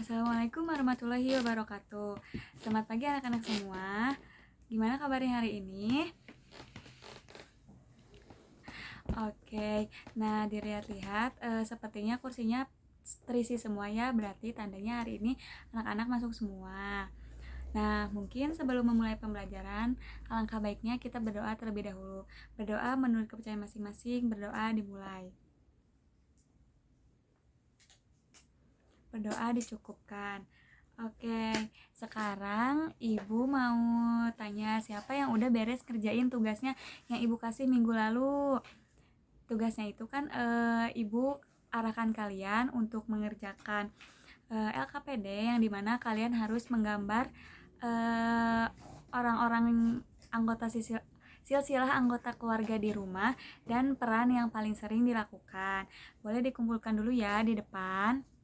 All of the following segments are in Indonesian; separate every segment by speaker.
Speaker 1: Assalamualaikum warahmatullahi wabarakatuh. Selamat pagi anak-anak semua. Gimana kabarnya hari ini? Oke, nah dilihat-lihat sepertinya kursinya terisi semua ya, berarti tandanya hari ini anak-anak masuk semua. Nah, mungkin sebelum memulai pembelajaran, alangkah baiknya kita berdoa terlebih dahulu. Berdoa menurut kepercayaan masing-masing, berdoa dimulai. Berdoa dicukupkan. Oke, sekarang Ibu mau tanya siapa yang udah beres kerjain tugasnya yang Ibu kasih minggu lalu. Tugasnya itu kan Ibu arahkan kalian untuk mengerjakan LKPD yang dimana kalian harus menggambar orang-orang anggota silsilah anggota keluarga di rumah dan peran yang paling sering dilakukan. Boleh dikumpulkan dulu ya di depan.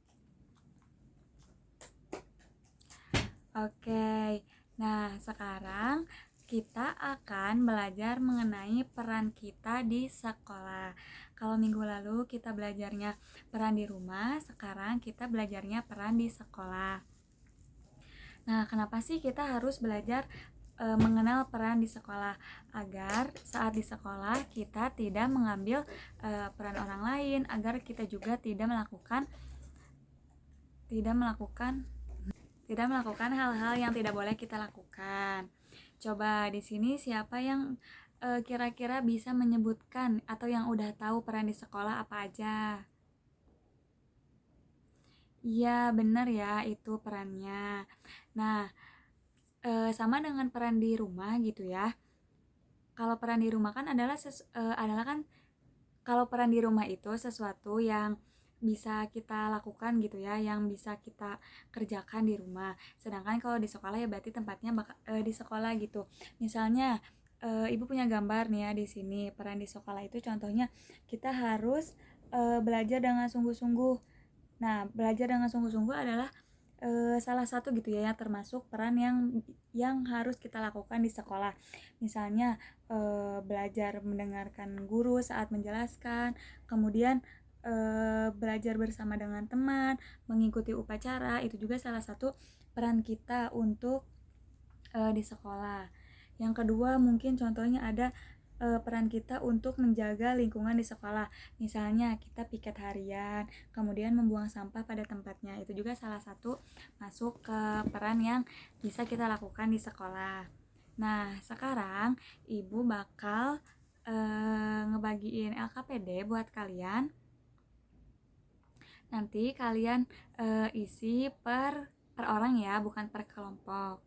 Speaker 1: Oke, nah sekarang kita akan belajar mengenai peran kita di sekolah. Kalau minggu lalu kita belajarnya peran di rumah, sekarang kita belajarnya peran di sekolah. Nah, kenapa sih kita harus belajar mengenal peran di sekolah? Agar saat di sekolah kita tidak mengambil peran orang lain, agar kita juga tidak melakukan hal-hal yang tidak boleh kita lakukan. Coba di sini siapa yang kira-kira bisa menyebutkan atau yang udah tahu peran di sekolah apa aja? Iya, benar ya, itu perannya. Nah, sama dengan peran di rumah gitu ya. Kalau peran di rumah kan adalah kan kalau peran di rumah itu sesuatu yang bisa kita lakukan gitu ya, yang bisa kita kerjakan di rumah. Sedangkan kalau di sekolah ya berarti tempatnya di sekolah gitu. Misalnya Ibu punya gambar nih ya di sini. Peran di sekolah itu contohnya kita harus belajar dengan sungguh-sungguh. Nah, belajar dengan sungguh-sungguh adalah salah satu gitu ya, termasuk peran yang harus kita lakukan di sekolah. Misalnya belajar mendengarkan guru saat menjelaskan, kemudian belajar bersama dengan teman, mengikuti upacara, itu juga salah satu peran kita untuk di sekolah. Yang kedua mungkin contohnya ada peran kita untuk menjaga lingkungan di sekolah. Misalnya kita piket harian, kemudian membuang sampah pada tempatnya. Itu juga salah satu masuk ke peran yang bisa kita lakukan di sekolah. Nah, sekarang Ibu bakal ngebagiin LKPD buat kalian. Nanti kalian isi per orang ya, bukan per kelompok.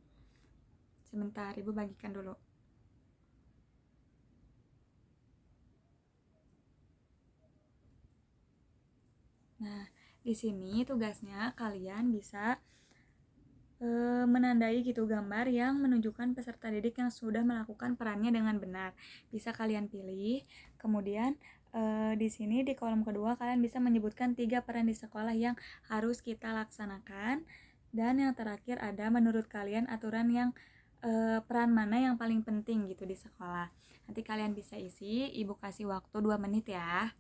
Speaker 1: Sebentar, Ibu bagikan dulu. Nah, di sini tugasnya kalian bisa menandai gitu gambar yang menunjukkan peserta didik yang sudah melakukan perannya dengan benar. Bisa kalian pilih. Kemudian di sini di kolom kedua kalian bisa menyebutkan 3 peran di sekolah yang harus kita laksanakan. Dan yang terakhir ada menurut kalian aturan yang peran mana yang paling penting gitu di sekolah. Nanti kalian bisa isi, Ibu kasih waktu 2 menit ya.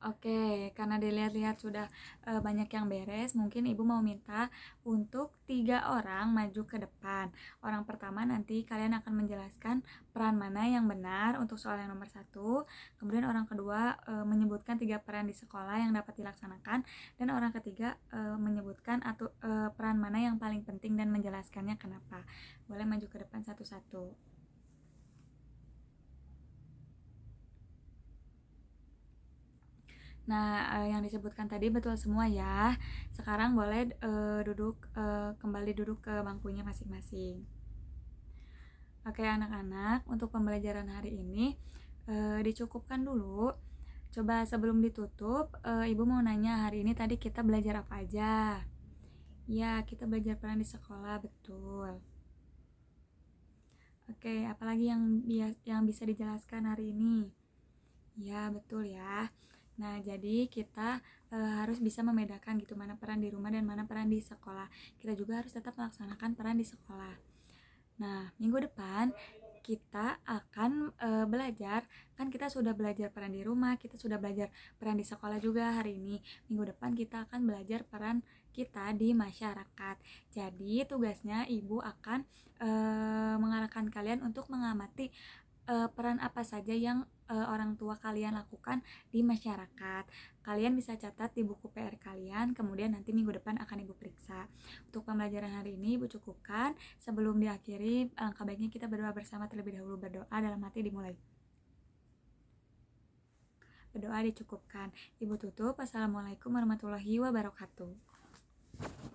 Speaker 1: Oke, karena dilihat-lihat sudah banyak yang beres, mungkin Ibu mau minta untuk 3 orang maju ke depan. Orang pertama nanti kalian akan menjelaskan peran mana yang benar untuk soal yang nomor 1. Kemudian orang kedua menyebutkan 3 peran di sekolah yang dapat dilaksanakan. Dan orang ketiga menyebutkan peran mana yang paling penting dan menjelaskannya kenapa. Boleh maju ke depan satu-satu. Nah, yang disebutkan tadi betul semua ya. Sekarang boleh kembali duduk ke bangkunya masing-masing. Oke anak-anak, untuk pembelajaran hari ini dicukupkan dulu. Coba sebelum ditutup, Ibu mau nanya hari ini tadi kita belajar apa aja? Ya, kita belajar peran di sekolah, betul. Oke, apalagi yang bisa dijelaskan hari ini? Ya, betul ya. Nah, jadi kita harus bisa membedakan gitu mana peran di rumah dan mana peran di sekolah. Kita juga harus tetap melaksanakan peran di sekolah. Nah, minggu depan kita akan belajar, kan kita sudah belajar peran di rumah, kita sudah belajar peran di sekolah juga hari ini. Minggu depan kita akan belajar peran kita di masyarakat. Jadi tugasnya ibu akan mengarahkan kalian untuk mengamati peran apa saja yang orang tua kalian lakukan di masyarakat. Kalian bisa catat di buku PR kalian, kemudian nanti minggu depan akan ibu periksa. Untuk pembelajaran hari ini ibu cukupkan. Sebelum diakhiri, alangkah baiknya kita berdoa bersama terlebih dahulu. Berdoa dalam hati dimulai. Berdoa dicukupkan. Ibu tutup. Assalamualaikum warahmatullahi wabarakatuh.